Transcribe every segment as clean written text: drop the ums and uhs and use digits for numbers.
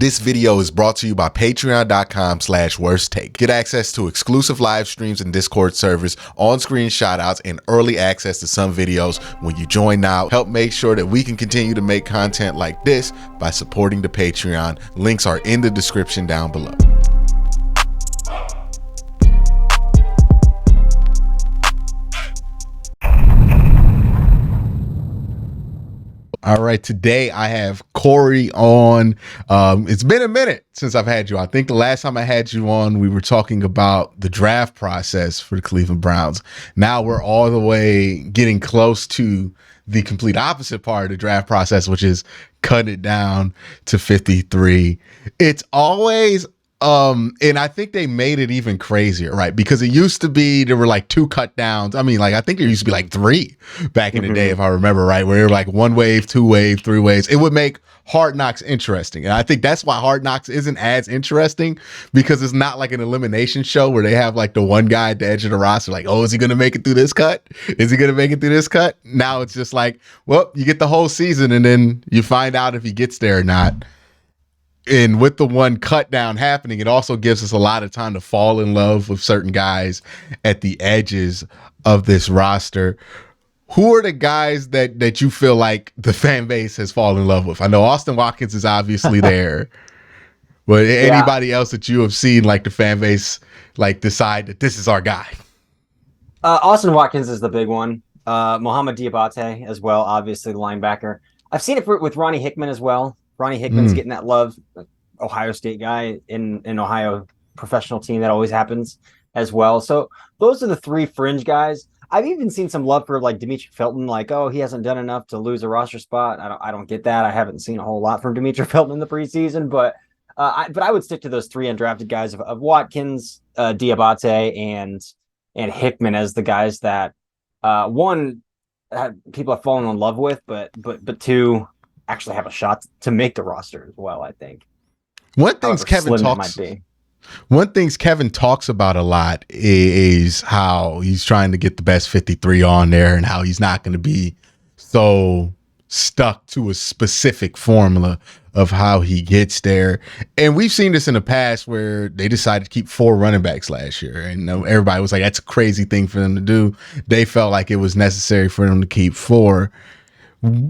This video is brought to you by patreon.com/worsttake. Get access to exclusive live streams and Discord servers, on-screen shoutouts, and early access to some videos when you join now. Help make sure that we can continue to make content like this by supporting the Patreon. Links are in the description down below. All right, today I have Cory on. It's been a minute since I've had you. I think the last time I had you on, we were talking about the draft process for the Cleveland Browns. Now we're all the way getting close to the complete opposite part of the draft process, which is cutting it down to 53. It's always and I think they made it even crazier, right? Because it used to be there were like 2 cut downs. I mean, like I think there used to be like 3 back in the day, if I remember right, where you're like 1 wave, 2 wave, 3 waves. It would make Hard Knocks interesting. And I think that's why Hard Knocks isn't as interesting, because it's not like an elimination show where they have like the one guy at the edge of the roster, like, oh, is he going to make it through this cut? Is he going to make it through this cut? Now it's just like, well, you get the whole season and then you find out if he gets there or not. And with the one cut down happening, it also gives us a lot of time to fall in love with certain guys at the edges of this roster. Who are the guys that you feel like the fan base has fallen in love with? I know Austin Watkins is obviously there, but anybody else that you have seen like the fan base like decide that this is our guy? Austin Watkins is the big one. Mohamed Diabate as well, obviously the linebacker. I've seen it with Ronnie Hickman as well. Ronnie Hickman's getting that love. Ohio State guy in Ohio professional team. That always happens as well. So those are the 3 fringe guys. I've even seen some love for like Demetri Felton, like, oh, he hasn't done enough to lose a roster spot. I don't get that. I haven't seen a whole lot from Demetri Felton in the preseason, but I would stick to those 3 undrafted guys of Watkins, Diabate, and Hickman as the guys that one people have fallen in love with, but 2 actually have a shot to make the roster as well, I think. One thing Kevin talks about a lot is how he's trying to get the best 53 on there and how he's not going to be so stuck to a specific formula of how he gets there. And we've seen this in the past where they decided to keep 4 running backs last year. And everybody was like, that's a crazy thing for them to do. They felt like it was necessary for them to keep 4.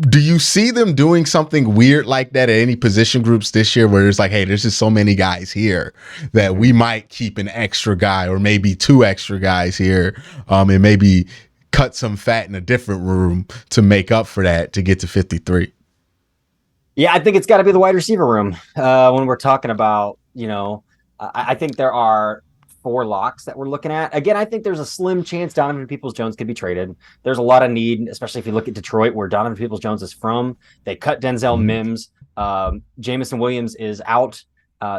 Do you see them doing something weird like that at any position groups this year where it's like, hey, there's just so many guys here that we might keep an extra guy or maybe 2 extra guys here and maybe cut some fat in a different room to make up for that to get to 53? Yeah, I think it's got to be the wide receiver room when we're talking about, I think there are 4 locks that we're looking at. Again, I think there's a slim chance Donovan Peoples-Jones could be traded. There's a lot of need, especially if you look at Detroit, where Donovan Peoples-Jones is from. They cut Denzel Mims. Jamison Williams is out,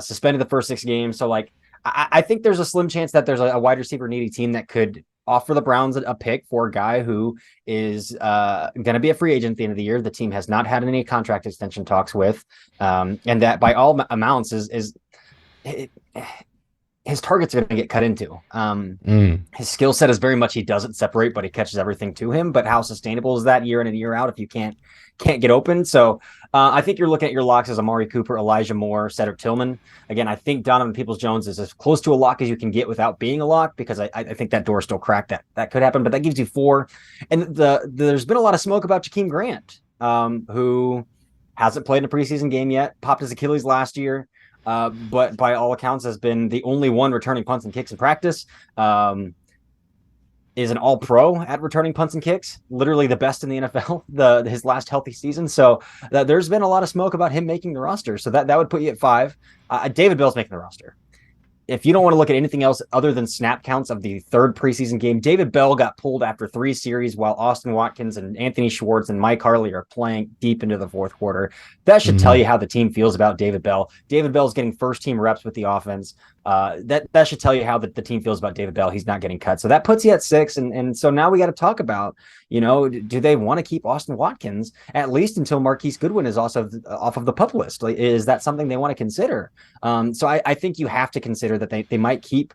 suspended the first 6 games. So, like, I think there's a slim chance that there's a wide receiver needy team that could offer the Browns a pick for a guy who is going to be a free agent at the end of the year. The team has not had any contract extension talks with, and that by all amounts his targets are going to get cut into. His skill set is very much, he doesn't separate, but he catches everything to him. But how sustainable is that year in and year out if you can't get open? So I think you're looking at your locks as Amari Cooper, Elijah Moore, Cedric Tillman. Again, I think Donovan Peoples-Jones is as close to a lock as you can get without being a lock, because I think that door is still cracked. That could happen, but that gives you 4. And there's been a lot of smoke about Jakeem Grant, who hasn't played in a preseason game yet, popped his Achilles last year. But by all accounts has been the only one returning punts and kicks in practice, is an all-pro at returning punts and kicks, literally the best in the NFL, his last healthy season. So there's been a lot of smoke about him making the roster. So that would put you at 5. David Bell's making the roster. If you don't want to look at anything else other than snap counts of the 3rd preseason game, David Bell got pulled after 3 series while Austin Watkins and Anthony Schwartz and Mike Harley are playing deep into the 4th quarter. That should tell you how the team feels about David Bell. David Bell's getting first-team reps with the offense. That should tell you how the team feels about David Bell. He's not getting cut. So that puts you at 6. And so now we got to talk about, do they want to keep Austin Watkins at least until Marquise Goodwin is also off of the PUP list? Is that something they want to consider? So I think you have to consider that they might keep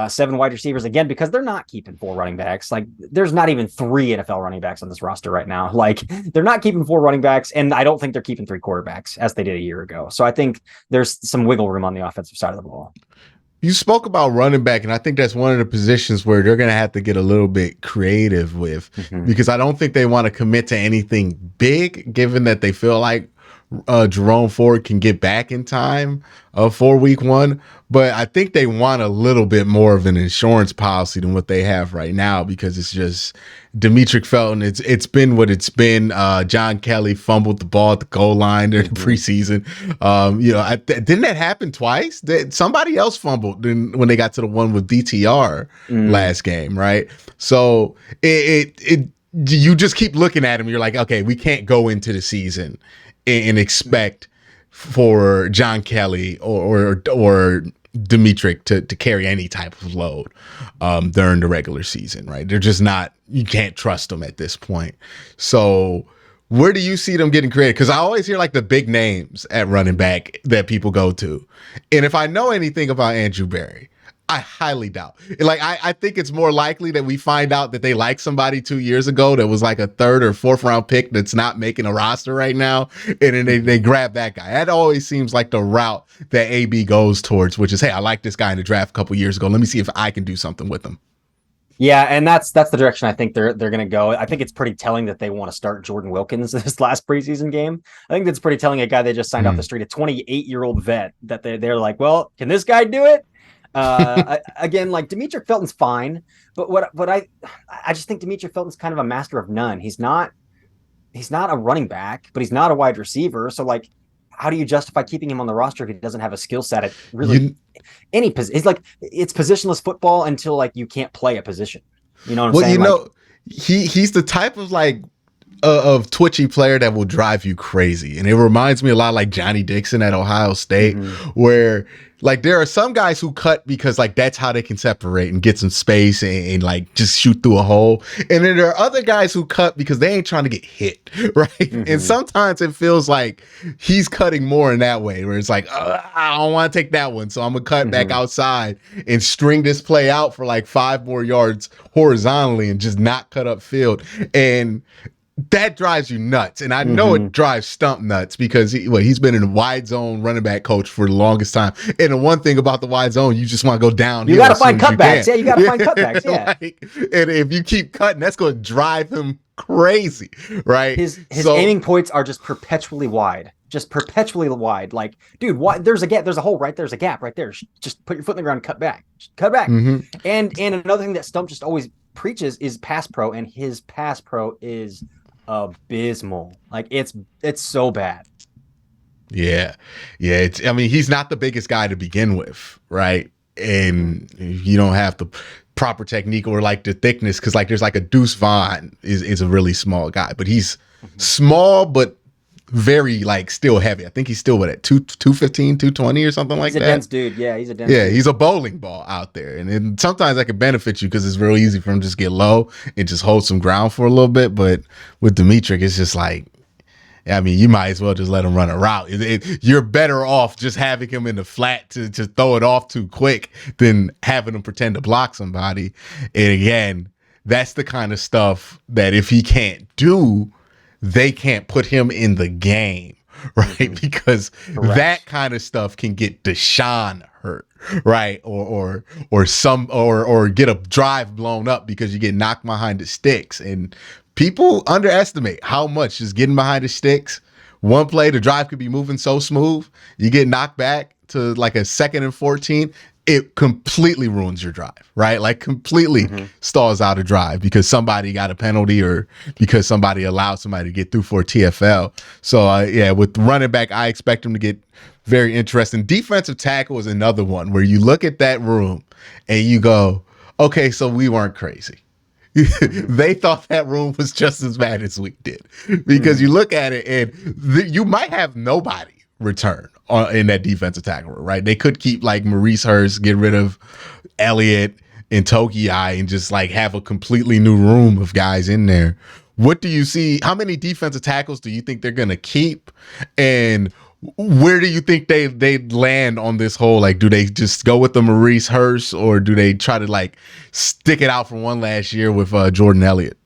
7 wide receivers again, because they're not keeping 4 running backs. Like there's not even 3 NFL running backs on this roster right now. Like they're not keeping 4 running backs, and I don't think they're keeping 3 quarterbacks as they did a year ago. So I think there's some wiggle room on the offensive side of the ball. You spoke about running back, and I think that's one of the positions where they're going to have to get a little bit creative with, because I don't think they want to commit to anything big, given that they feel like Jerome Ford can get back in time for week 1. But I think they want a little bit more of an insurance policy than what they have right now, because it's just Demetric Felton. It's been what it's been. John Kelly fumbled the ball at the goal line during the preseason. Didn't that happen twice? Somebody else fumbled when they got to the one with DTR last game, right? So you just keep looking at him. You're like, okay, we can't go into the season and expect for John Kelly or Demetric to carry any type of load during the regular season, right? They're just not, you can't trust them at this point. So where do you see them getting creative? Because I always hear like the big names at running back that people go to. And if I know anything about Andrew Berry, I highly doubt. Like, I think it's more likely that we find out that they like somebody 2 years ago that was like a 3rd or 4th round pick that's not making a roster right now, and then they grab that guy. That always seems like the route that AB goes towards, which is, hey, I like this guy in the draft a couple years ago. Let me see if I can do something with him. Yeah, and that's the direction I think they're going to go. I think it's pretty telling that they want to start Jordan Wilkins this last preseason game. I think that's pretty telling. A guy they just signed off the street, a 28-year-old vet, that they're like, well, can this guy do it? Again, like Demetric Felton's fine, but what I just think Demetric Felton's kind of a master of none. He's not a running back, but he's not a wide receiver. So like, how do you justify keeping him on the roster if he doesn't have a skill set at really any position? It's like, it's positionless football until like you can't play a position. You know what I'm saying? Well, he's the type of like of twitchy player that will drive you crazy. And it reminds me a lot like Johnny Dixon at Ohio State, where like there are some guys who cut because like that's how they can separate and get some space and like just shoot through a hole. And then there are other guys who cut because they ain't trying to get hit, right? And sometimes it feels like he's cutting more in that way, where it's like, I don't want to take that one, so I'm gonna cut back outside and string this play out for like 5 more yards horizontally and just not cut up field. And that drives you nuts. And I know it drives Stump nuts because he's been in a wide zone running back coach for the longest time. And the one thing about the wide zone, you just want to go down. You got to find cutbacks. Yeah, you got to find cutbacks. Yeah. And if you keep cutting, that's going to drive him crazy, right? His aiming points are just perpetually wide. Just perpetually wide. Like, dude, there's a gap. There's a hole right there's a gap right there. Just put your foot in the ground and cut back. Just cut back. And another thing that Stump just always preaches is pass pro, and his pass pro is abysmal. Like it's so bad. Yeah. I mean, he's not the biggest guy to begin with, right? And you don't have the proper technique or like the thickness, because like there's like a Deuce Vaughn is a really small guy, but he's small but very like still heavy. I think he's still at 215, 220 or something like that. He's a dense dude. Yeah, he's a dense dude. He's a bowling ball out there. And then sometimes that can benefit you because it's real easy for him to just get low and just hold some ground for a little bit. But with Demetric, it's just like, I mean, you might as well just let him run a route. You're better off just having him in the flat to throw it off too quick than having him pretend to block somebody. And again, that's the kind of stuff that if he can't do, they can't put him in the game, right? Because that kind of stuff can get Deshaun hurt, right? Or get a drive blown up because you get knocked behind the sticks. And people underestimate how much just getting behind the sticks. One play, the drive could be moving so smooth, you get knocked back to like a 2nd and 14. It completely ruins your drive, right? Like completely stalls out a drive because somebody got a penalty or because somebody allowed somebody to get through for a TFL. So with running back, I expect him to get very interesting. Defensive tackle is another one where you look at that room and you go, okay, so we weren't crazy. They thought that room was just as bad as we did, because you look at it and you might have nobody return in that defensive tackle, right? They could keep like Maurice Hurst, get rid of Elliott and Togiai, and just like have a completely new room of guys in there. What do you see? How many defensive tackles do you think they're going to keep? And Where do you think they land on this whole, like, do they just go with the Maurice Hurst, or do they try to like stick it out for one last year with Jordan Elliott?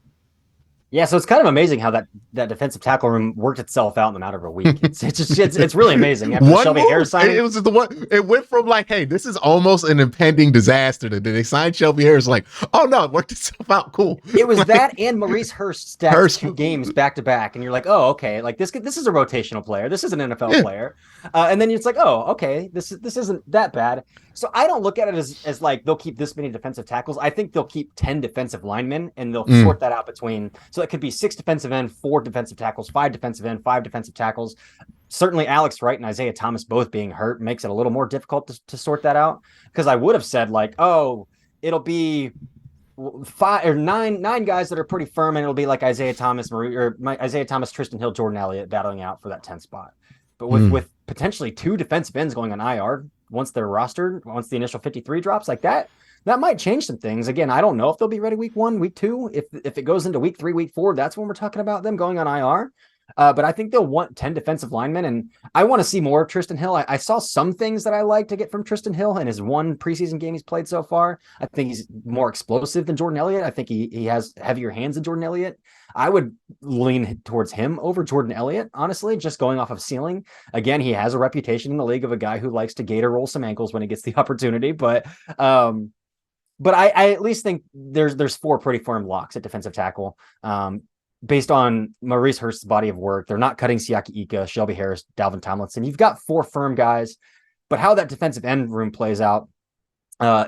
Yeah, so it's kind of amazing how that defensive tackle room worked itself out in a matter of a week. It's really amazing after the One Shelby Harris move. signing. It was the one. It went from like, hey, this is almost an impending disaster. That they signed Shelby Harris. Like, oh no, it worked itself out. Cool. It was Like, that and Maurice Hurst stacked Hurst. 2 games back to back, and you're like, oh, okay, like this is a rotational player. This is an NFL Yeah. player, and then it's like, oh, okay, this isn't that bad. So I don't look at it as like they'll keep this many defensive tackles. I think they'll keep 10 defensive linemen, and they'll Mm. sort that out between. So it could be 6 defensive end, 4 defensive tackles, 5 defensive end, 5 defensive tackles. Certainly, Alex Wright and Isaiah Thomas both being hurt makes it a little more difficult to sort that out. Because I would have said like, oh, it'll be 5 or 9 guys that are pretty firm, and it'll be like Isaiah Thomas, Isaiah Thomas, Tristan Hill, Jordan Elliott battling out for that 10th spot. But with potentially 2 defensive ends going on IR once they're rostered, once the initial 53 drops like that might change some things. Again, I don't know if they'll be ready week 1, week 2. If it goes into week 3, week 4, that's when we're talking about them going on IR. But I think they'll want 10 defensive linemen, and I want to see more of Tristan Hill. I saw some things that I like to get from Tristan Hill in his 1 preseason game he's played so far. I think he's more explosive than Jordan Elliott. I think he has heavier hands than Jordan Elliott. I would lean towards him over Jordan Elliott, honestly, just going off of ceiling. Again, he has a reputation in the league of a guy who likes to gator roll some ankles when he gets the opportunity, but I at least think there's 4 pretty firm locks at defensive tackle. Based on Maurice Hurst's body of work, they're not cutting Siaki Ika, Shelby Harris, Dalvin Tomlinson. You've got 4 firm guys, but how that defensive end room plays out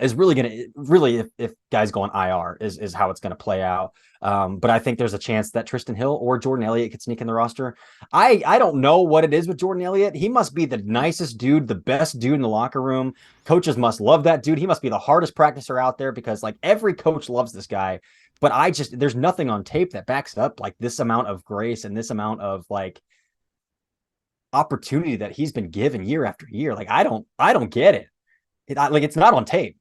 is really going to if guys go on IR is how it's going to play out. But I think there's a chance that Tristan Hill or Jordan Elliott could sneak in the roster. I don't know what it is with Jordan Elliott. He must be the nicest dude, the best dude in the locker room. Coaches must love that dude. He must be the hardest practicer out there because like every coach loves this guy. But there's nothing on tape that backs up like this amount of grace and this amount of like opportunity that he's been given year after year. Like I don't get it. Like it's not on tape.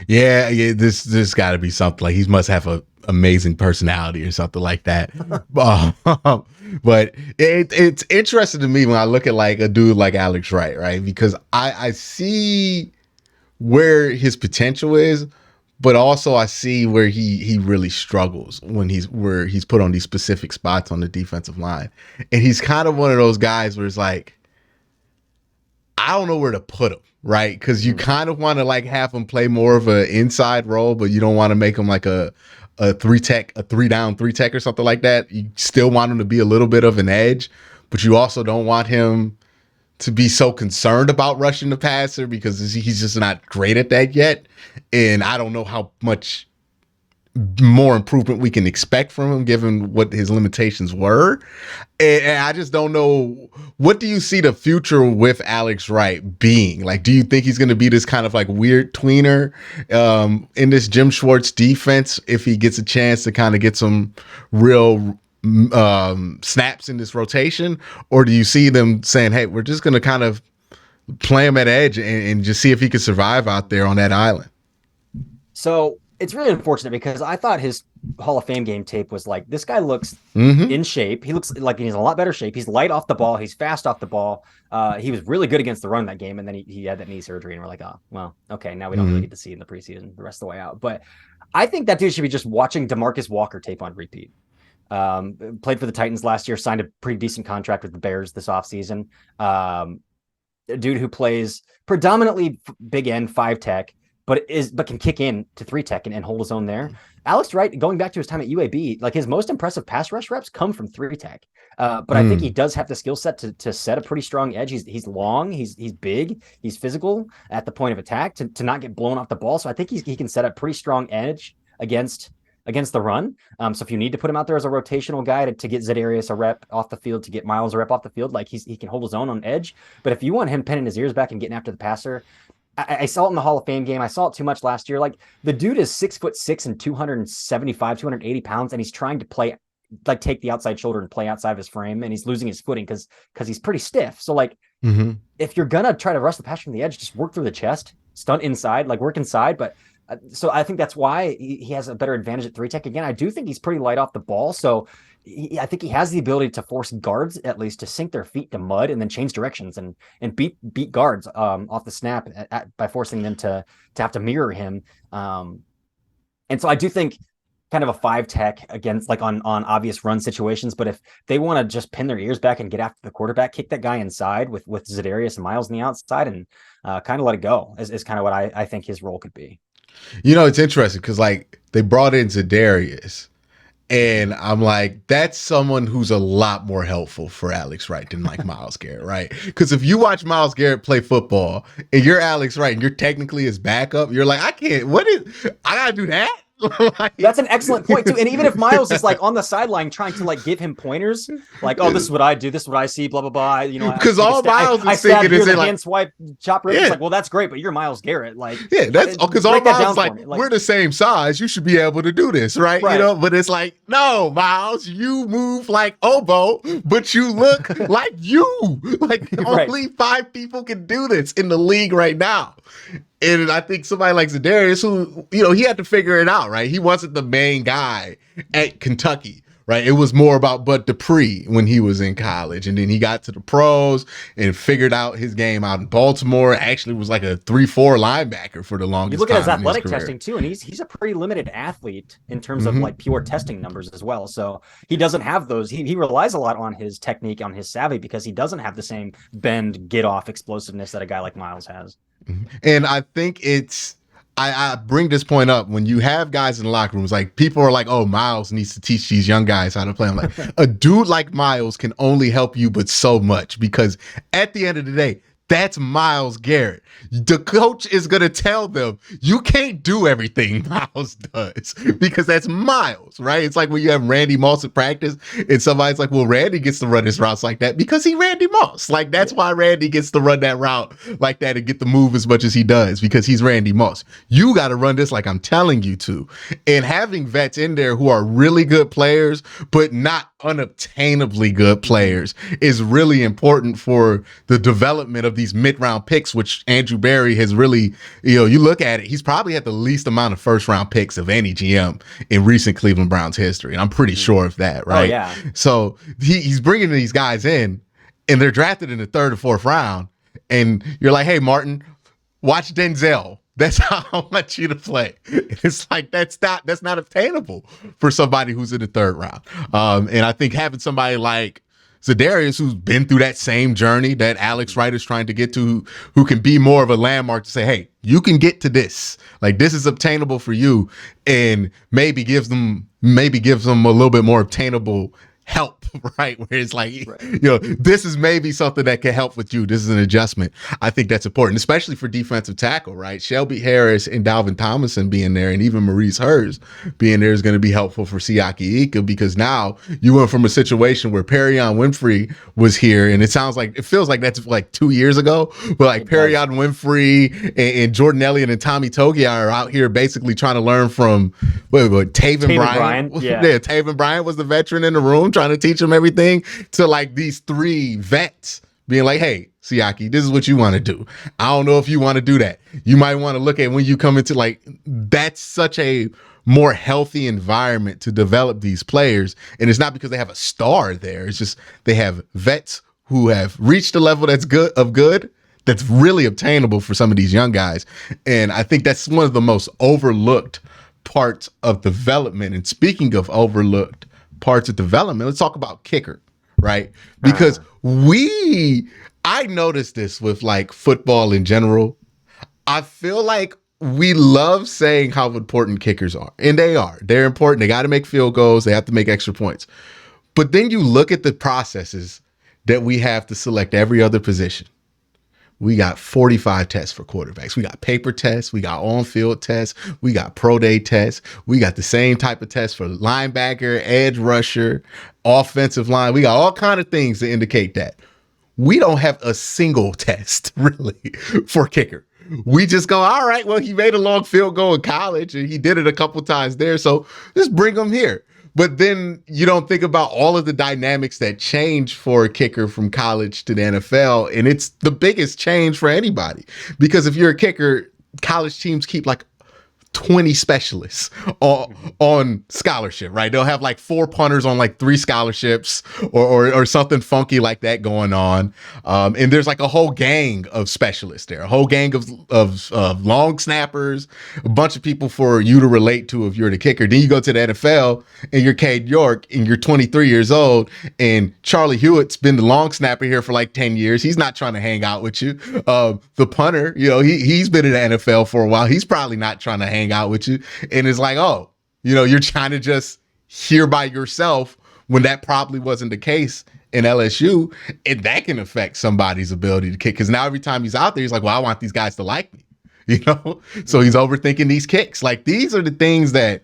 Yeah, yeah. This got to be something like he must have a amazing personality or something like that. But it's interesting to me when I look at like a dude like Alex Wright, right? Because I see where his potential is, but also I see where he really struggles when he's put on these specific spots on the defensive line. And he's kind of one of those guys where it's like, I don't know where to put him, right? Because you kind of want to like have him play more of an inside role, but you don't want to make him like a 3 down 3 tech or something like that. You still want him to be a little bit of an edge, but you also don't want him to be so concerned about rushing the passer because he's just not great at that yet. And I don't know how much more improvement we can expect from him given what his limitations were. And I just don't know, what do you see the future with Alex Wright being? Like, do you think he's going to be this kind of like weird tweener in this Jim Schwartz defense if he gets a chance to kind of get some real snaps in this rotation? Or do you see them saying, hey, we're just going to kind of play him at edge and just see if he can survive out there on that island? So it's really unfortunate because I thought his Hall of Fame game tape was like, this guy looks in shape. He looks like he's in a lot better shape. He's light off the ball. He's fast off the ball. He was really good against the run that game. And then he had that knee surgery and we're like, oh, well, okay. Now we don't really get to see in the preseason the rest of the way out. But I think that dude should be just watching DeMarcus Walker tape on repeat. Played for the Titans last year, signed a pretty decent contract with the Bears this offseason. A dude who plays predominantly big end 5 tech, but can kick in to 3 tech and hold his own there. Alex Wright, going back to his time at UAB, like his most impressive pass rush reps come from 3 tech. But I think he does have the skill set to set a pretty strong edge. He's long, he's big, he's physical at the point of attack to not get blown off the ball. So I think he can set a pretty strong edge against the run. So if you need to put him out there as a rotational guy to get Zedarius a rep off the field, to get Miles a rep off the field, like he can hold his own on edge. But if you want him pinning his ears back and getting after the passer, I saw it in the Hall of Fame game. I saw it too much last year. Like the dude is 6'6" and 275, 280 pounds, and he's trying to play, like take the outside shoulder and play outside of his frame, and he's losing his footing because he's pretty stiff. So like, if you're gonna try to rush the pass from the edge, just work through the chest, stunt inside, like work inside. But so I think that's why he has a better advantage at 3 tech. Again, I do think he's pretty light off the ball. So I think he has the ability to force guards at least to sink their feet to mud and then change directions and beat guards off the snap by forcing them to have to mirror him. And so I do think kind of a 5 tech against like on obvious run situations. But if they want to just pin their ears back and get after the quarterback, kick that guy inside with Za'Darius and Miles on the outside and kind of let it go is kind of what I think his role could be. It's interesting because like they brought in Za'Darius. And I'm like, that's someone who's a lot more helpful for Alex Wright than like Myles Garrett, right? Because if you watch Myles Garrett play football and you're Alex Wright and you're technically his backup, you're like, I gotta do that? Like, that's an excellent point too. And even if Miles is like on the sideline trying to like give him pointers, like, oh, this is what I do, this is what I see, blah blah blah. Because all Miles is thinking is like hand swipe, chop rip. It's like, well, that's great, but you're Myles Garrett. Like, that's because all Miles like we're the same size. You should be able to do this, right? But it's like, no, Miles, you move like oboe, but you look like you. Like only 5 people can do this in the league right now. And I think somebody like Za'Darius, who, he had to figure it out, right? He wasn't the main guy at Kentucky, right? It was more about Bud Dupree when he was in college. And then he got to the pros and figured out his game out in Baltimore. Actually was like a 3-4 linebacker for the longest time. You look at his athletic testing too, and he's a pretty limited athlete in terms of like pure testing numbers as well. So he doesn't have those. He relies a lot on his technique, on his savvy, because he doesn't have the same bend, get off explosiveness that a guy like Miles has. And I think I bring this point up when you have guys in the locker rooms, like people are like, oh, Miles needs to teach these young guys how to play. I'm like, a dude like Miles can only help you, but so much, because at the end of the day, that's Myles Garrett. The coach is going to tell them, you can't do everything Miles does, because that's Miles, right? It's like when you have Randy Moss at practice and somebody's like, well, Randy gets to run his routes like that because he Randy Moss. Like, that's why Randy gets to run that route like that and get the move as much as he does, because he's Randy Moss. You got to run this like I'm telling you to. And having vets in there who are really good players, but not unobtainably good players, is really important for the development of these mid-round picks, which Andrew Berry has really, you look at it, he's probably had the least amount of first-round picks of any GM in recent Cleveland Browns history. And I'm pretty sure of that, right? Oh, yeah. So he's bringing these guys in, and they're drafted in the 3rd or 4th round. And you're like, hey, Martin, watch Denzel. That's how I want you to play. It's like, that's not obtainable for somebody who's in the 3rd round. And I think having somebody like Za'Darius, who's been through that same journey that Alex Wright is trying to get to, who can be more of a landmark to say, hey, you can get to this. Like, this is obtainable for you, and maybe gives them a little bit more obtainable help, right? Where it's like, this is maybe something that can help with you. This is an adjustment. I think that's important, especially for defensive tackle, right? Shelby Harris and Dalvin Tomlinson being there, and even Maurice Hurst being there, is going to be helpful for Siaki Ika, because now you went from a situation where Perion Winfrey was here, and it feels like that's like 2 years ago, but like Perion Winfrey and Jordan Elliott and Tommy Togiai are out here basically trying to learn from Taven Bryan. Yeah, Taven Bryan was the veteran in the room trying to teach them everything, to like these 3 vets being like, hey, Siaki, this is what you want to do. I don't know if you want to do that. You might want to look at when you come into, like, that's such a more healthy environment to develop these players. And it's not because they have a star there. It's just they have vets who have reached a level that's good, that's really obtainable for some of these young guys. And I think that's one of the most overlooked parts of development. And speaking of overlooked parts of development, let's talk about kicker, right? Because I noticed this with like football in general. I feel like we love saying how important kickers are, and they are. They're important. They got to make field goals. They have to make extra points. But then you look at the processes that we have to select every other position. We got 45 tests for quarterbacks. We got paper tests. We got on-field tests. We got pro day tests. We got the same type of tests for linebacker, edge rusher, offensive line. We got all kinds of things to indicate that. We don't have a single test really for kicker. We just go, all right, well, he made a long field goal in college and he did it a couple times there, so let's bring him here. But then you don't think about all of the dynamics that change for a kicker from college to the NFL. And it's the biggest change for anybody, because if you're a kicker, college teams keep like 20 specialists on scholarship, right? They'll have like 4 punters on like 3 scholarships or something funky like that going on. And there's like a whole gang of specialists there, a whole gang of long snappers, a bunch of people for you to relate to if you're the kicker. Then you go to the NFL and you're Cade York and you're 23 years old, and Charlie Hewitt's been the long snapper here for like 10 years. He's not trying to hang out with you. The punter, he's been in the NFL for a while. He's probably not trying to hang out with you. And it's like, oh, you're trying to just hear by yourself when that probably wasn't the case in LSU. And that can affect somebody's ability to kick. Because now every time he's out there, he's like, well, I want these guys to like me, So he's overthinking these kicks. Like, these are the things that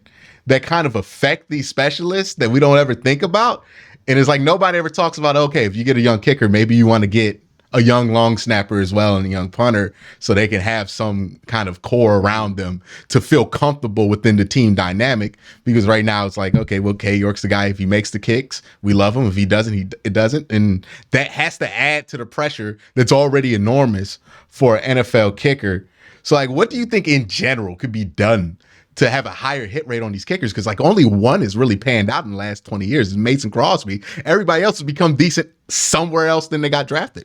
kind of affect these specialists that we don't ever think about. And it's like, nobody ever talks about, okay, if you get a young kicker, maybe you want to get a young long snapper as well and a young punter so they can have some kind of core around them to feel comfortable within the team dynamic. Because right now it's like, okay, well, K York's the guy. If he makes the kicks, we love him. If he doesn't, it doesn't. And that has to add to the pressure that's already enormous for an NFL kicker. So like, what do you think in general could be done to have a higher hit rate on these kickers? Because like only one has really panned out in the last 20 years is Mason Crosby. Everybody else has become decent somewhere else than they got drafted.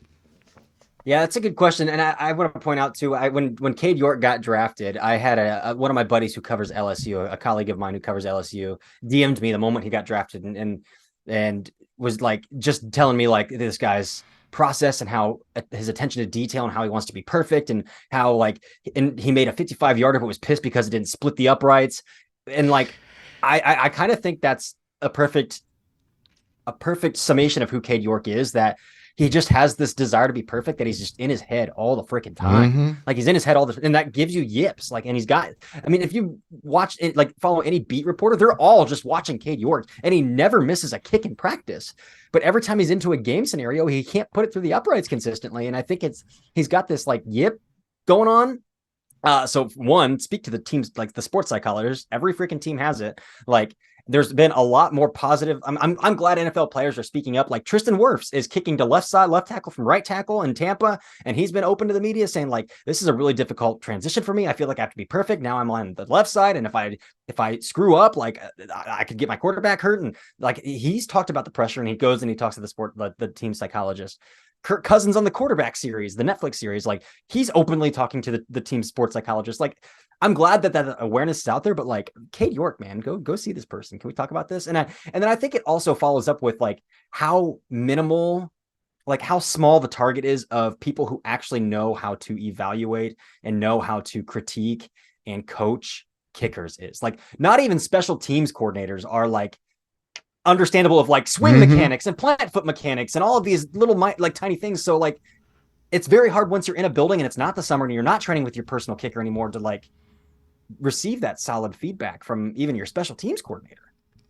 Yeah, that's a good question. And I want to point out too, when Cade York got drafted, I had one of my buddies who covers LSU, a colleague of mine who covers LSU, DM'd me the moment he got drafted and was like just telling me like this guy's process and how his attention to detail and how he wants to be perfect and how like he made a 55-yarder but was pissed because it didn't split the uprights. And like I kind of think that's a perfect summation of who Cade York is, that he just has this desire to be perfect that he's just in his head all the freaking time. Mm-hmm. Like he's in his head and that gives you yips. Like, and he's got, I mean, if you watch it, like follow any beat reporter, they're all just watching Cade York and he never misses a kick in practice. But every time he's into a game scenario, he can't put it through the uprights consistently. And I think he's got this like yip going on. So one, speak to the teams, like the sports psychologists, every freaking team has it. Like, there's been a lot more positive. I'm glad NFL players are speaking up. Like Tristan Wirfs is kicking to left tackle from right tackle in Tampa. And he's been open to the media saying like, this is a really difficult transition for me. I feel like I have to be perfect. Now I'm on the left side. And if I screw up, like I could get my quarterback hurt. And like, he's talked about the pressure and he goes and he talks to the team psychologist. Kirk Cousins on the quarterback series, the Netflix series, like he's openly talking to the team sports psychologist. Like, I'm glad that awareness is out there, but like Cade York, man, go see this person. Can we talk about this? And then I think it also follows up with like how minimal, like how small the target is of people who actually know how to evaluate and know how to critique and coach kickers is. Like not even special teams coordinators are like understandable of like swing mechanics and plant foot mechanics and all of these little like tiny things. So like it's very hard once you're in a building and it's not the summer and you're not training with your personal kicker anymore to like receive that solid feedback from even your special teams coordinator.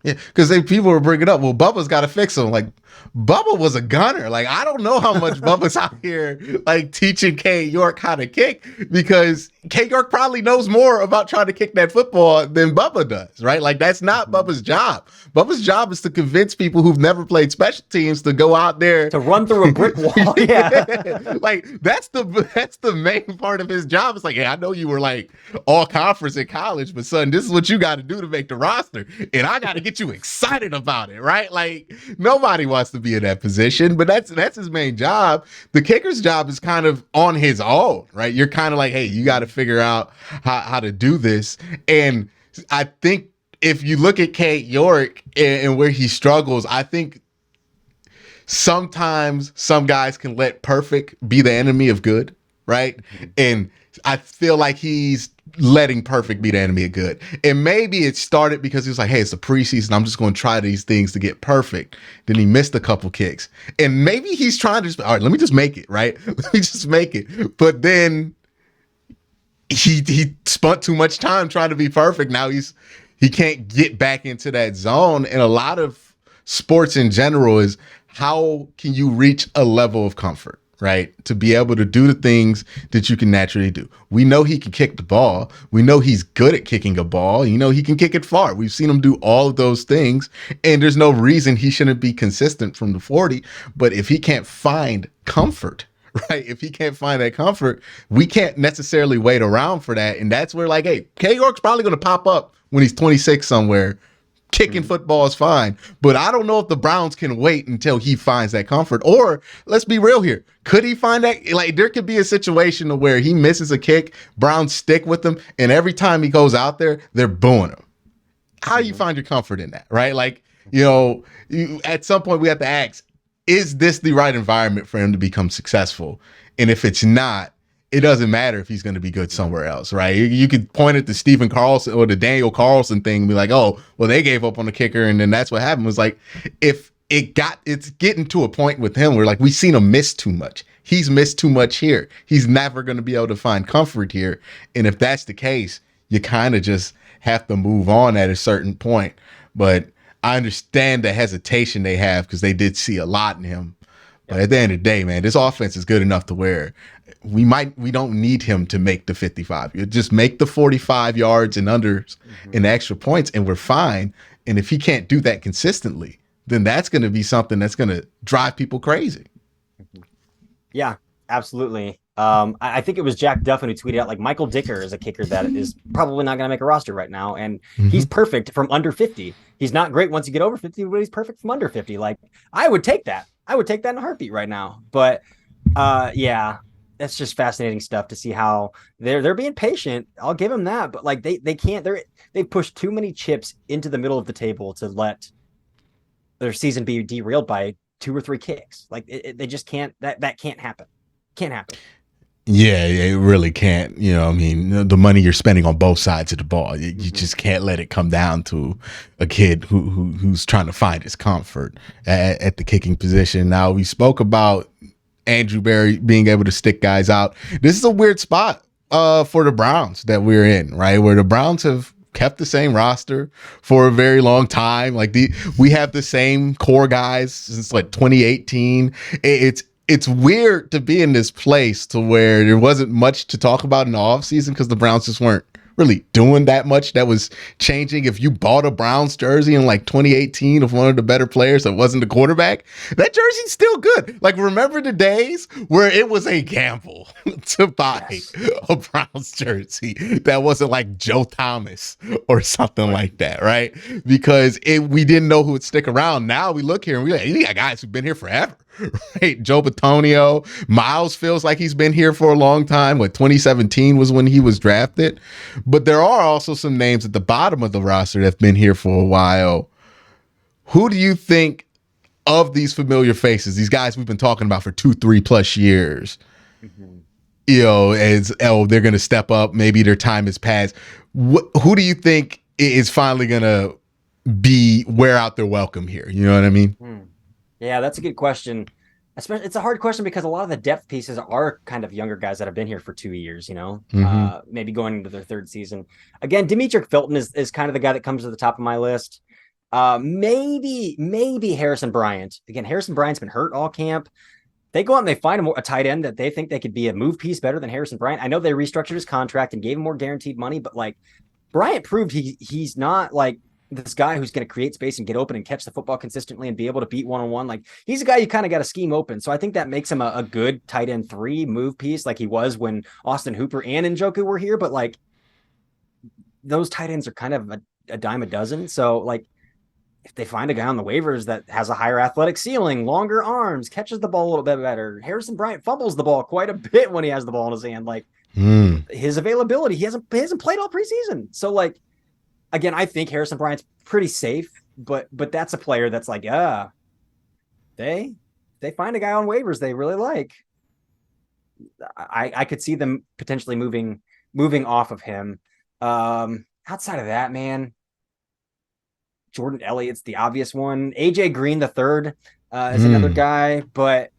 Yeah, because people were bringing up, well, Bubba's got to fix him. Like, Bubba was a gunner. Like, I don't know how much Bubba's out here, like, teaching Cade York how to kick, because Cade York probably knows more about trying to kick that football than Bubba does, right? Like, that's not Bubba's job. Bubba's job is to convince people who've never played special teams to go out there. To run through a brick wall, yeah. Like, that's the main part of his job. It's like, hey, I know you were, like, all conference in college, but, son, this is what you got to do to make the roster, and I got to get you excited about it, right? Like nobody wants to be in that position, but that's his main job. The kicker's job is kind of on his own, right? You're kind of like, hey, you got to figure out how to do this. And I think if you look at Cade York and where he struggles, I think sometimes some guys can let perfect be the enemy of good, right? And I feel like he's letting perfect be the enemy of good. And maybe it started because he was like, hey, it's the preseason. I'm just going to try these things to get perfect. Then he missed a couple kicks. And maybe he's trying to just, all right, let me just make it, right? Let me just make it. But then he spent too much time trying to be perfect. Now he can't get back into that zone. And a lot of sports in general is how can you reach a level of comfort? Right? To be able to do the things that you can naturally do. We know he can kick the ball. We know he's good at kicking a ball. You know, he can kick it far. We've seen him do all of those things, and there's no reason he shouldn't be consistent from the 40. But if he can't find comfort, right? If he can't find that comfort, we can't necessarily wait around for that. And that's where, like, hey, K York's probably going to pop up when he's 26 somewhere. Kicking Mhm. football is fine, but I don't know if the Browns can wait until he finds that comfort. Or let's be real here. Could he find that? Like, there could be a situation where he misses a kick, Browns stick with him, and every time he goes out there, they're booing him. How do you Mhm. find your comfort in that, right? Like, at some point we have to ask, is this the right environment for him to become successful? And if it's not, it doesn't matter if he's going to be good somewhere else, right? You could point at the Stephen Carlson or the Daniel Carlson thing and be like, oh, well, they gave up on the kicker, and then that's what happened. It was like, if it's getting to a point with him where, like, we've seen him miss too much. He's missed too much here. He's never going to be able to find comfort here. And if that's the case, you kind of just have to move on at a certain point. But I understand the hesitation they have because they did see a lot in him. But Yep. at the end of the day, man, this offense is good enough to where we don't need him to make the 55. You just make the 45 yards and unders Mhm. and extra points, and we're fine. And if he can't do that consistently, then that's going to be something that's going to drive people crazy. Yeah, absolutely. I think it was Jack Duffin who tweeted out like Michael Dicker is a kicker that is probably not going to make a roster right now, and he's Mm-hmm. perfect from under 50. He's not great once you get over 50, but he's perfect from under 50. Like I would take that. I would take that in a heartbeat right now. But yeah, that's just fascinating stuff to see how they're being patient. I'll give them that, but like they can't they've pushed too many chips into the middle of the table to let their season be derailed by two or three kicks. Like they just can't. That can't happen. Can't happen. Yeah, it really can't. I mean, the money you're spending on both sides of the ball, you Mm-hmm. just can't let it come down to a kid who's trying to find his comfort at the kicking position. Now, we spoke about Andrew Berry being able to stick guys out. This is a weird spot for the Browns that we're in, right? Where the Browns have kept the same roster for a very long time. Like we have the same core guys since like 2018. It's weird to be in this place to where there wasn't much to talk about in the offseason because the Browns just weren't really doing that much that was changing. If you bought a Browns jersey in like 2018 of one of the better players that wasn't the quarterback, that jersey's still good. Like, remember the days where it was a gamble to buy Yes. a Browns jersey that wasn't like Joe Thomas or something Right. like that, right? Because we didn't know who would stick around. Now we look here and we're like, you got guys who've been here forever. Right, Joe Batonio, Miles feels like he's been here for a long time. 2017 was when he was drafted, but there are also some names at the bottom of the roster that have been here for a while. Who do you think of these familiar faces, these guys we've been talking about for 2-3+ years? Mm-hmm. As they're going to step up. Maybe their time has passed. Who do you think is finally going to be wear out their welcome here? You know what I mean? Hmm. Yeah, that's a good question. Especially, it's a hard question because a lot of the depth pieces are kind of younger guys that have been here for 2 years. Mm-hmm. Maybe going into their third season. Again, Demetric Felton is kind of the guy that comes to the top of my list. Maybe Harrison Bryant. Again, Harrison Bryant's been hurt all camp. They go out and they find a tight end that they think they could be a move piece better than Harrison Bryant. I know they restructured his contract and gave him more guaranteed money, but like Bryant proved he's not like this guy who's going to create space and get open and catch the football consistently and be able to beat one-on-one. Like he's a guy you kind of got to scheme open. So I think that makes him a good tight end 3 move piece like he was when Austin Hooper and Njoku were here. But like those tight ends are kind of a dime a dozen. So like if they find a guy on the waivers that has a higher athletic ceiling, longer arms, catches the ball a little bit better. Harrison Bryant fumbles the ball quite a bit when he has the ball in his hand. Like his availability, he hasn't played all preseason. So like again, I think Harrison Bryant's pretty safe, but that's a player that's like, they find a guy on waivers they really like. I could see them potentially moving off of him. Outside of that, man, Jordan Elliott's the obvious one. AJ Green the third is another guy, but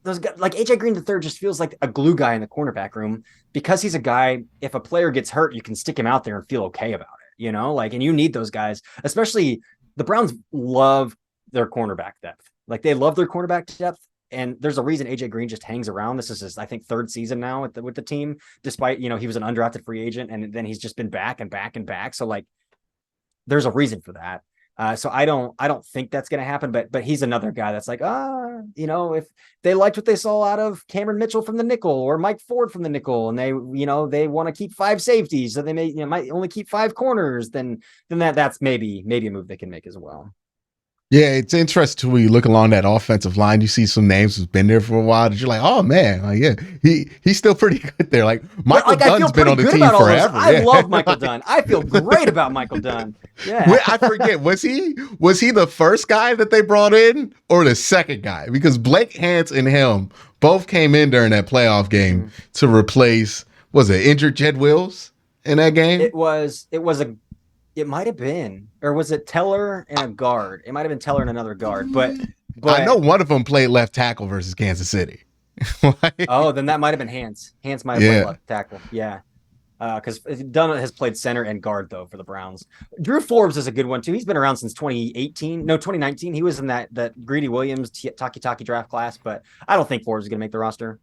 those guys, like AJ Green the third just feels like a glue guy in the cornerback room because he's a guy. If a player gets hurt, you can stick him out there and feel okay about it. And you need those guys, especially the Browns love their cornerback depth. Like they love their cornerback depth. And there's a reason AJ Green just hangs around. This is his, I think, third season now with the team, despite, he was an undrafted free agent and then he's just been back and back and back. So like, there's a reason for that. So I don't think that's going to happen, but he's another guy that's like, if they liked what they saw out of Cameron Mitchell from the nickel or Mike Ford from the nickel, and they want to keep 5 safeties, so they might only keep 5 corners, then that's maybe a move they can make as well. Yeah, it's interesting when you look along that offensive line. You see some names who's been there for a while that you're like, oh man, like yeah, he's still pretty good there. Like But Michael like I feel Dunn's been pretty on the good team about all those. forever. I Yeah. love Michael Dunn. I feel great about Michael Dunn. Yeah. I forget, was he the first guy that they brought in or the second guy? Because Blake Hance and him both came in during that playoff game to replace, was it injured Jed Wills in that game? It might have been, or was it Teller and a guard? It might have been Teller and another guard, but I know but one of them played left tackle versus Kansas City. oh, then that might have been Hans. Hans might have played Yeah. left tackle. Yeah. Because Dunn has played center and guard though for the Browns. Drew Forbes is a good one too. He's been around since 2018. No, 2019. He was in that Greedy Williams Taki draft class, but I don't think Forbes is going to make the roster.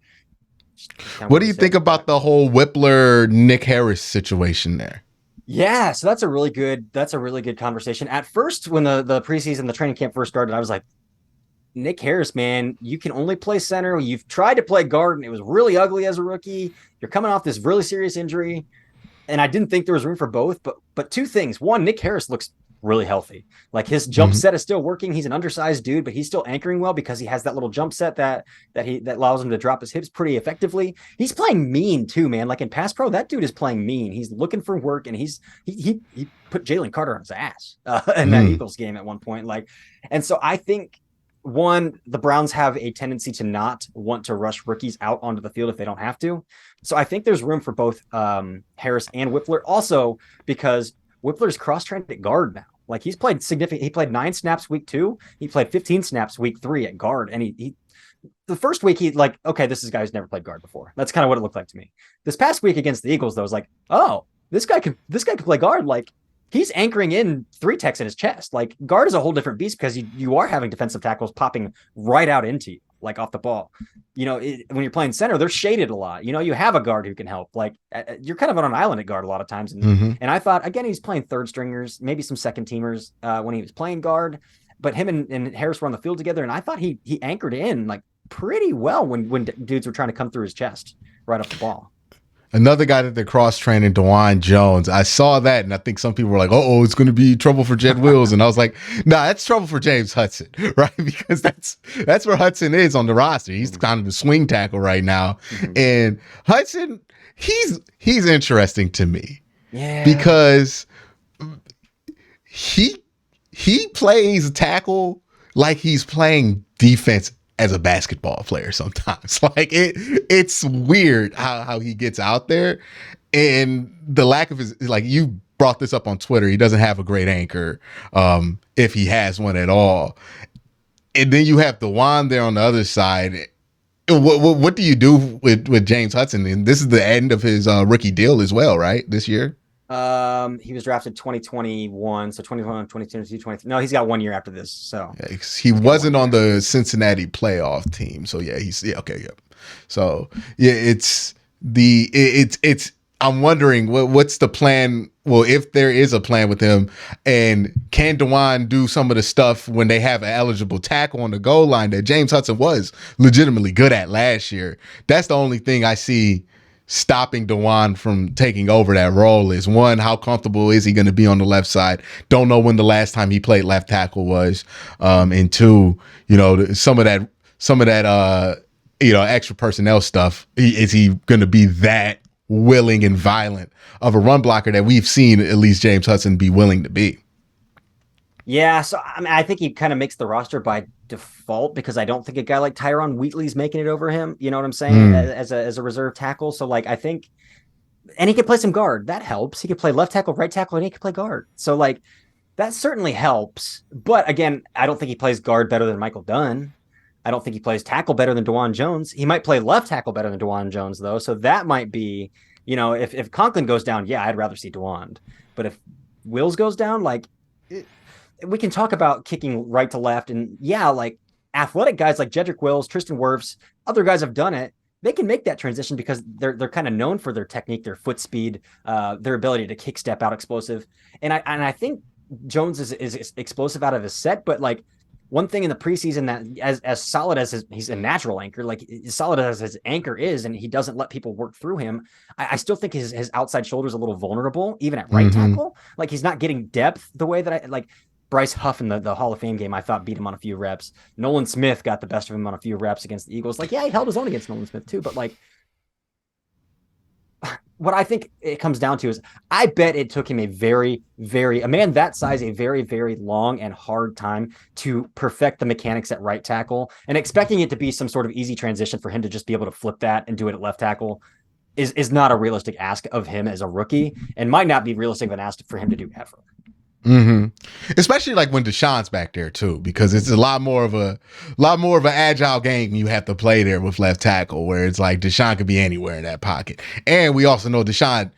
What do you think about the whole Whippler Nick Harris situation there? Yeah, so that's a really good conversation. At first, when the preseason, the training camp first started, I was like, Nick Harris, man, you can only play center. You've tried to play guard, and it was really ugly as a rookie. You're coming off this really serious injury, and I didn't think there was room for both. But two things: one, Nick Harris looks really healthy. Like his jump set is still working. He's an undersized dude, but he's still anchoring well because he has that little jump set that allows him to drop his hips pretty effectively. He's playing mean too, man. Like in pass pro, that dude is playing mean. He's looking for work, and he put Jalen Carter on his ass in that Eagles game at one point. Like, and so I think one, the Browns have a tendency to not want to rush rookies out onto the field if they don't have to. So I think there's room for both Harris and Whippler. Also, because Whippler's cross-trained at guard now. Like he's played significant. He played 9 snaps week 2. He played 15 snaps week 3 at guard. And he the first week he like, okay, this is a guy who's never played guard before. That's kind of what it looked like to me. This past week against the Eagles, though, was like, oh, this guy could play guard. Like he's anchoring in 3 techs in his chest. Like guard is a whole different beast because you are having defensive tackles popping right out into you, like off the ball. When you're playing center, they're shaded a lot. You have a guard who can help. Like you're kind of on an island at guard a lot of times. And I thought, again, he's playing third stringers, maybe some second teamers when he was playing guard. But him and Harris were on the field together, and I thought he anchored in like pretty well when dudes were trying to come through his chest right off the ball. Another guy that they're cross-training, DeJuan Jones. I saw that, and I think some people were like, oh, it's going to be trouble for Jed Wills. And I was like, nah, that's trouble for James Hudson, right? Because that's where Hudson is on the roster. He's kind of the swing tackle right now. And Hudson, he's interesting to me. Yeah. Because he plays tackle like he's playing defense as a basketball player sometimes. Like it's weird how he gets out there, and the lack of his, like you brought this up on Twitter, he doesn't have a great anchor, if he has one at all. And then you have DeJuan there on the other side. What do you do with James Hudson? And this is the end of his rookie deal as well, right? This year. He was drafted 2021, so 2021, 2022, 23. No, he's got 1 year after this. So yeah, he wasn't on the Cincinnati playoff team. So yeah, okay, yep. So yeah, it's I'm wondering what's the plan? Well, if there is a plan with him, and can DeJuan do some of the stuff when they have an eligible tackle on the goal line that James Hudson was legitimately good at last year? That's the only thing I see stopping DeJuan from taking over that role. Is one, how comfortable is he going to be on the left side? Don't know when the last time he played left tackle was. And two, some of that extra personnel stuff. Is he going to be that willing and violent of a run blocker that we've seen at least James Hudson be willing to be? Yeah, so I mean, I think he kind of makes the roster by default because I don't think a guy like Tyron Wheatley's making it over him. You know what I'm saying? As a reserve tackle. So like I think, and he could play some guard. That helps. He could play left tackle, right tackle, and he could play guard. So like that certainly helps. But again, I don't think he plays guard better than Michael Dunn. I don't think he plays tackle better than DeJuan Jones. He might play left tackle better than DeJuan Jones though. So that might be, if Conklin goes down, yeah, I'd rather see DeJuan. But if Wills goes down, like we can talk about kicking right to left, and yeah, like athletic guys like Jedrick Wills, Tristan Wirfs, other guys have done it. They can make that transition because they're kind of known for their technique, their foot speed, their ability to kick step out explosive. And I think Jones is explosive out of his set, but like one thing in the preseason that as solid as he's a natural anchor, like as solid as his anchor is, and he doesn't let people work through him. I still think his outside shoulder is a little vulnerable, even at right Mm-hmm. tackle. Like he's not getting depth the way that I like. Bryce Huff in the Hall of Fame game, I thought beat him on a few reps. Nolan Smith got the best of him on a few reps against the Eagles. Like, yeah, he held his own against Nolan Smith too, but like what I think it comes down to is I bet it took him a man that size, a very, very long and hard time to perfect the mechanics at right tackle, and expecting it to be some sort of easy transition for him to just be able to flip that and do it at left tackle is not a realistic ask of him as a rookie, and might not be realistic of an ask for him to do ever. Mm-hmm. Especially like when Deshaun's back there too, because it's a lot more of an agile game you have to play there with left tackle, where it's like Deshaun could be anywhere in that pocket. And we also know Deshaun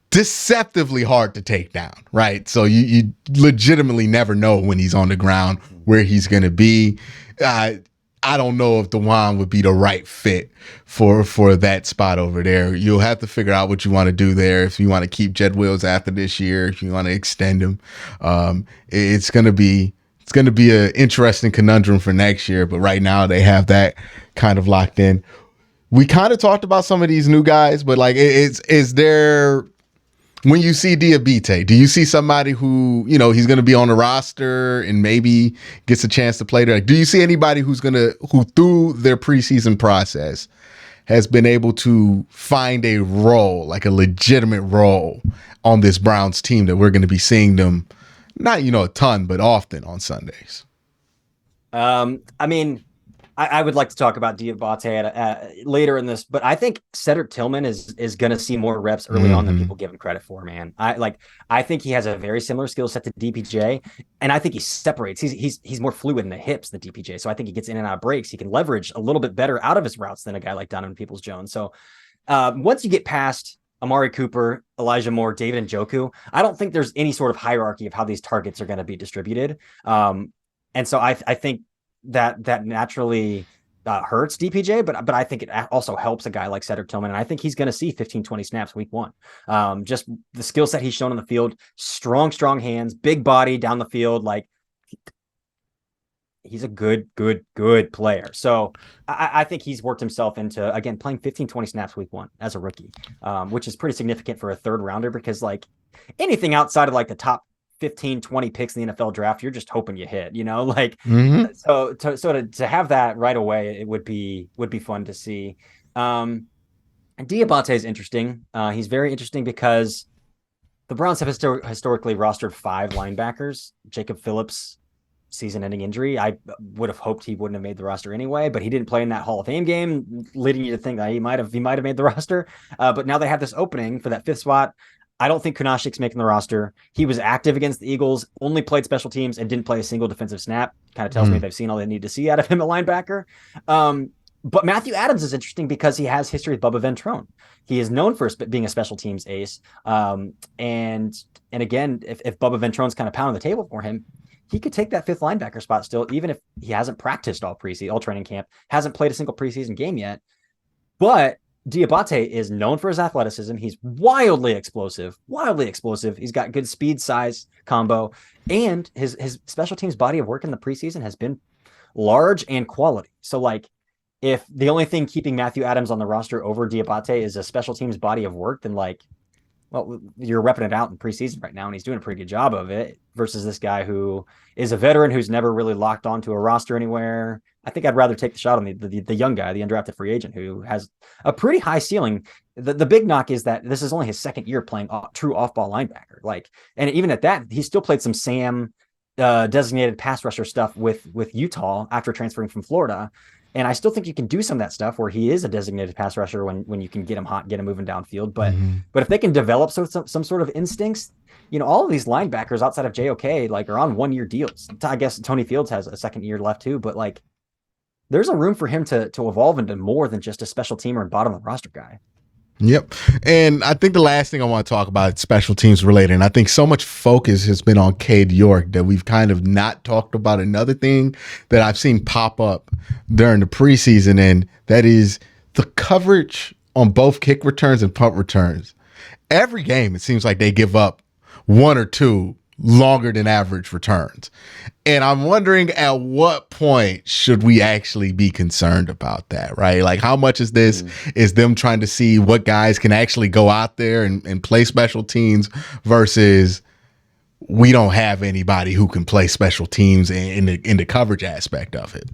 deceptively hard to take down, right? So you legitimately never know when he's on the ground where he's going to be. I don't know if DeJuan would be the right fit for that spot over there. You'll have to figure out what you want to do there. If you want to keep Jed Wills after this year, if you want to extend him, it's gonna be an interesting conundrum for next year. But right now they have that kind of locked in. We kind of talked about some of these new guys, but like, is there, when you see Diabate, do you see somebody who, you know, he's going to be on the roster and maybe gets a chance to play there? Like, do you see anybody who through their preseason process has been able to find a role, like a legitimate role on this Browns team that we're going to be seeing them, not, you know, a ton, but often on Sundays? I mean, I would like to talk about Diabate later in this, but I think Cedric Tillman is going to see more reps early on than people give him credit for. Man, I think he has a very similar skill set to DPJ, and I think he separates. He's more fluid in the hips than DPJ, so I think he gets in and out of breaks. He can leverage a little bit better out of his routes than a guy like Donovan Peoples-Jones. So once you get past Amari Cooper, Elijah Moore, David Njoku, I don't think there's any sort of hierarchy of how these targets are going to be distributed. And so I think that naturally hurts DPJ, but I think it also helps a guy like Cedric Tillman. And I think he's going to see 15, 20 snaps week one. Just the skill set he's shown on the field, strong hands, big body down the field. Like he's a good player. So I think he's worked himself into, again, playing 15, 20 snaps week one as a rookie, which is pretty significant for a third rounder, because like anything outside of like the top 15, 20 picks in the NFL draft, you're just hoping you hit, you know, like, so to have that right away, it would be fun to see. And Diabate is interesting. He's very interesting because the Browns have historically rostered 5 linebackers. Jacob Phillips, season-ending injury. I would have hoped he wouldn't have made the roster anyway, but he didn't play in that Hall of Fame game, leading you to think that he might have made the roster. But now they have this opening for that 5th spot. I don't think Kunashik's making the roster. He was active against the Eagles, only played special teams, and didn't play a single defensive snap. Kind of tells me they've seen all they need to see out of him at linebacker. But Matthew Adams is interesting because he has history with Bubba Ventrone. He is known for being a special teams ace. And again, if Bubba Ventrone's kind of pounding the table for him, he could take that 5th linebacker spot still, even if he hasn't practiced all training camp, hasn't played a single preseason game yet. But Diabate is known for his athleticism. He's wildly explosive. He's got good speed size combo, and his special teams body of work in the preseason has been large and quality. So like, if the only thing keeping Matthew Adams on the roster over Diabate is a special teams body of work, then like, well, you're repping it out in preseason right now, and he's doing a pretty good job of it, versus this guy who is a veteran who's never really locked onto a roster anywhere. I think I'd rather take the shot on the young guy, the undrafted free agent, who has a pretty high ceiling. The big knock is that this is only his second year playing true off-ball linebacker. Like, and even at that, he still played some Sam designated pass rusher stuff with Utah after transferring from Florida. And I still think you can do some of that stuff where he is a designated pass rusher when you can get him hot, get him moving downfield. But if they can develop some sort of instincts, you know, all of these linebackers outside of JOK like are on 1-year deals. I guess Tony Fields has a second year left too, but like there's a room for him to evolve into more than just a special teamer and bottom of the roster guy. Yep. And I think the last thing I want to talk about is special teams related. And I think so much focus has been on Cade York that we've kind of not talked about another thing that I've seen pop up during the preseason, and that is the coverage on both kick returns and punt returns. Every game, it seems like they give up 1 or 2 longer than average returns. And I'm wondering, at what point should we actually be concerned about that, right? Like, how much is this is them trying to see what guys can actually go out there and play special teams versus we don't have anybody who can play special teams in the coverage aspect of it.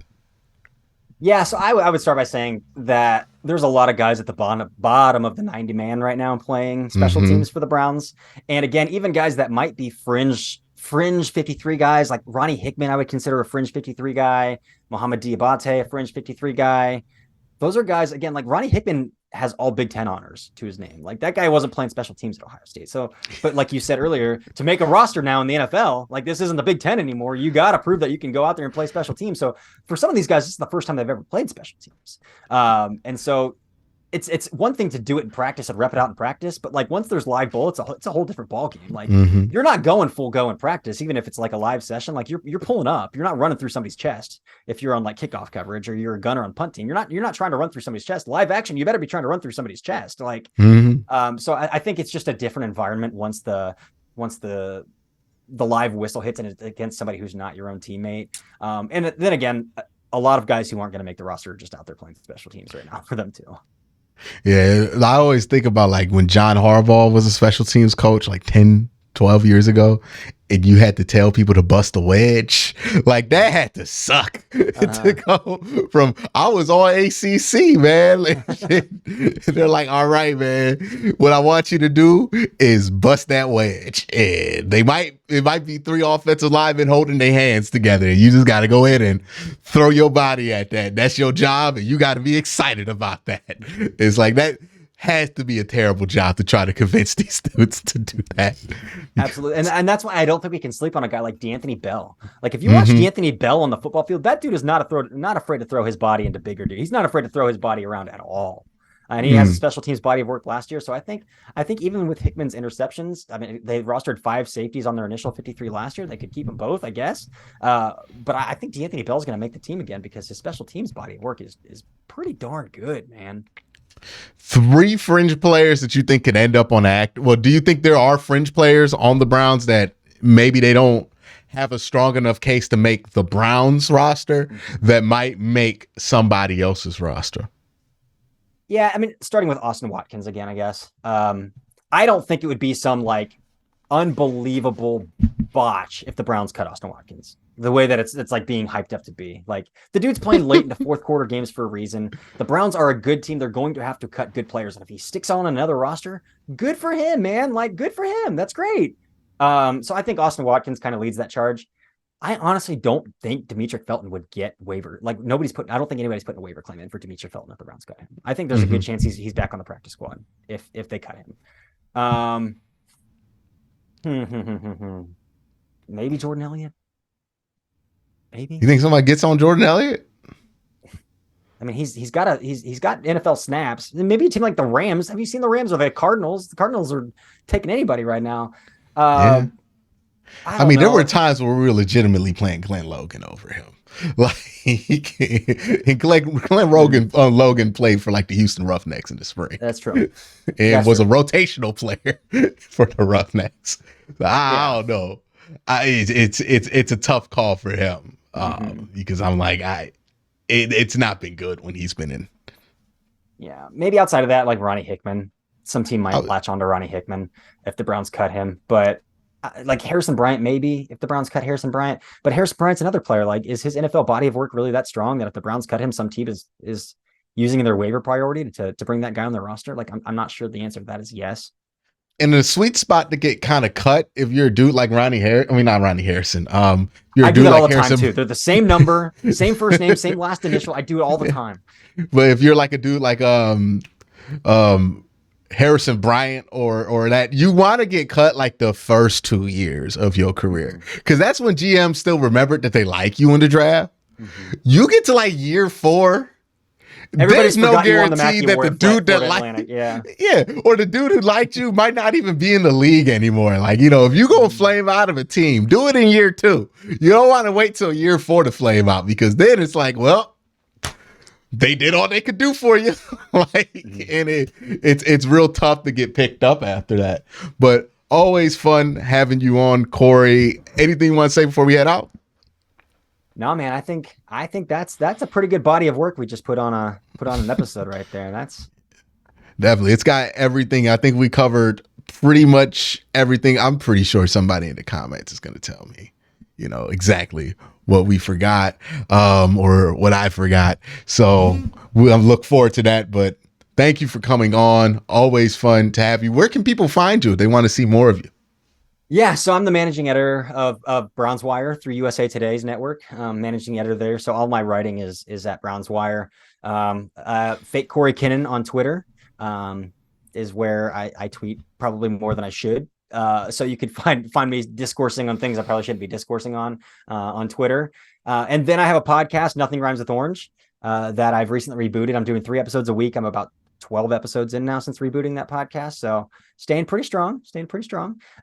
Yeah, so I would start by saying that there's a lot of guys at the bottom of the 90 man right now playing special teams for the Browns. And again, even guys that might be fringe 53 guys, like Ronnie Hickman, I would consider a fringe 53 guy. Mohamed Diabate, a fringe 53 guy. Those are guys, again, like Ronnie Hickman has all Big Ten honors to his name. Like that guy wasn't playing special teams at Ohio State. So, but like you said earlier, to make a roster now in the NFL, like this isn't the Big Ten anymore. You got to prove that you can go out there and play special teams. So for some of these guys, this is the first time they've ever played special teams. And so it's one thing to do it in practice and rep it out in practice, but like once there's live bull, it's a whole different ball game. Like you're not going full go in practice, even if it's like a live session. Like you're pulling up, you're not running through somebody's chest. If you're on like kickoff coverage or you're a gunner on punt team, you're not trying to run through somebody's chest. Live action, you better be trying to run through somebody's chest. Like so I think it's just a different environment once the live whistle hits and it's against somebody who's not your own teammate. And then again, a lot of guys who aren't going to make the roster are just out there playing special teams right now for them too. Yeah, I always think about like when John Harbaugh was a special teams coach like 10, 12 years ago, and you had to tell people to bust a wedge. Like that had to suck to go from, I was all ACC, man. They're like, all right, man, what I want you to do is bust that wedge. And it might be three offensive linemen holding their hands together. You just got to go in and throw your body at that. That's your job. And you got to be excited about that. It's like that has to be a terrible job to try to convince these dudes to do that. Absolutely. And that's why I don't think we can sleep on a guy like D'Anthony Bell. Like if you watch D'Anthony Bell on the football field, that dude is not afraid to throw his body into bigger dude. He's not afraid to throw his body around at all. And he has a special teams body of work last year. So I think even with Hickman's interceptions, I mean, they rostered 5 safeties on their initial 53 last year. They could keep them both, I guess. But I think D'Anthony Bell is going to make the team again because his special teams body of work is pretty darn good, man. 3 fringe players that you think could end up on act. Well, do you think there are fringe players on the Browns that maybe they don't have a strong enough case to make the Browns roster that might make somebody else's roster? Yeah, I mean, starting with Austin Watkins again, I guess. I don't think it would be some like unbelievable botch if the Browns cut Austin Watkins. The way that it's like being hyped up to be. Like the dude's playing late in the fourth quarter games for a reason. The Browns are a good team. They're going to have to cut good players. And if he sticks on another roster, good for him, man. Like good for him. That's great. So I think Austin Watkins kind of leads that charge. I honestly don't think Demetric Felton would get waiver. Like I don't think anybody's putting a waiver claim in for Demetric Felton if the Browns cut him. I think there's a good chance he's back on the practice squad if they cut him. Maybe Jordan Elliott. Maybe. You think somebody gets on Jordan Elliott? I mean, he's got NFL snaps. Maybe a team like the Rams. Have you seen the Rams or the Cardinals? The Cardinals are taking anybody right now. Yeah. I mean, know. there were times where we were legitimately playing Glenn Logan over him. Like Glenn Logan played for like the Houston Roughnecks in the spring. That's true. And was a rotational player for the Roughnecks. I don't know. It's a tough call for him because I'm like it's not been good when he's been in. Yeah, maybe outside of that, like Ronnie Hickman, some team might latch onto Ronnie Hickman if the Browns cut him. But like Harrison Bryant, maybe if the Browns cut Harrison Bryant. But Harrison Bryant's another player. Like, is his NFL body of work really that strong that if the Browns cut him, some team is using their waiver priority to bring that guy on their roster? Like, I'm not sure the answer to that is yes. In a sweet spot to get kind of cut if you're a dude like Ronnie Harrison. I mean, not Ronnie Harrison. You're I a do dude that like all the Harrison. time too. They're the same number, same first name, same last initial. I do it all the time. But if you're like a dude like Harrison Bryant or that, you want to get cut like the first 2 years of your career because that's when GMs still remembered that they like you in the draft. You get to like year 4. There's no guarantee that the dude that liked or the dude who liked you might not even be in the league anymore. Like, you know, if you go flame out of a team, do it in year 2. You don't want to wait till year 4 to flame out because then it's like, well, they did all they could do for you. And it's real tough to get picked up after that. But Always fun having you on, Cory. Anything you want to say before we head out? No, man, I think that's a pretty good body of work we just put on an episode right there. That's Definitely. It's got everything. I think we covered pretty much everything. I'm pretty sure somebody in the comments is going to tell me, exactly what we forgot, or what I forgot. So we'll look forward to that. But thank you for coming on. Always fun to have you. Where can people find you if they want to see more of you? Yeah, so I'm the managing editor of Browns Wire through USA Today's network, managing editor there. So all my writing is at Browns Wire. Fake Cory Kinnan on Twitter is where I tweet probably more than I should. So you could find me discoursing on things I probably shouldn't be discoursing on Twitter. And then I have a podcast, Nothing Rhymes with Orange, that I've recently rebooted. I'm doing 3 episodes a week. I'm about 12 episodes in now since rebooting that podcast. So staying pretty strong.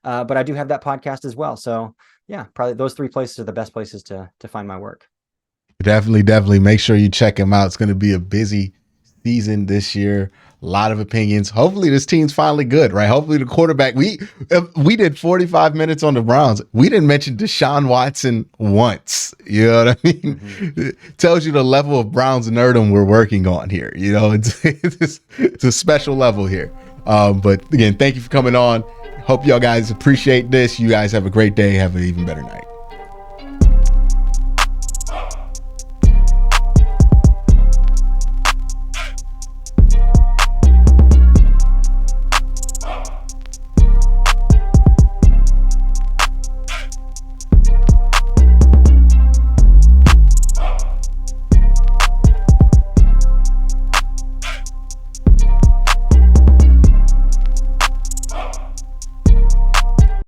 But I do have that podcast as well. So yeah, probably those 3 places are the best places to find my work. Definitely make sure you check him out. It's going to be a busy season this year. A lot of opinions. Hopefully this team's finally good, right? Hopefully the quarterback, we did 45 minutes on the Browns. We didn't mention Deshaun Watson once. You know what I mean? Mm-hmm. It tells you the level of Browns nerdom we're working on here. It's a special level here. But again, thank you for coming on. Hope y'all guys appreciate this. You guys have a great day. Have an even better night.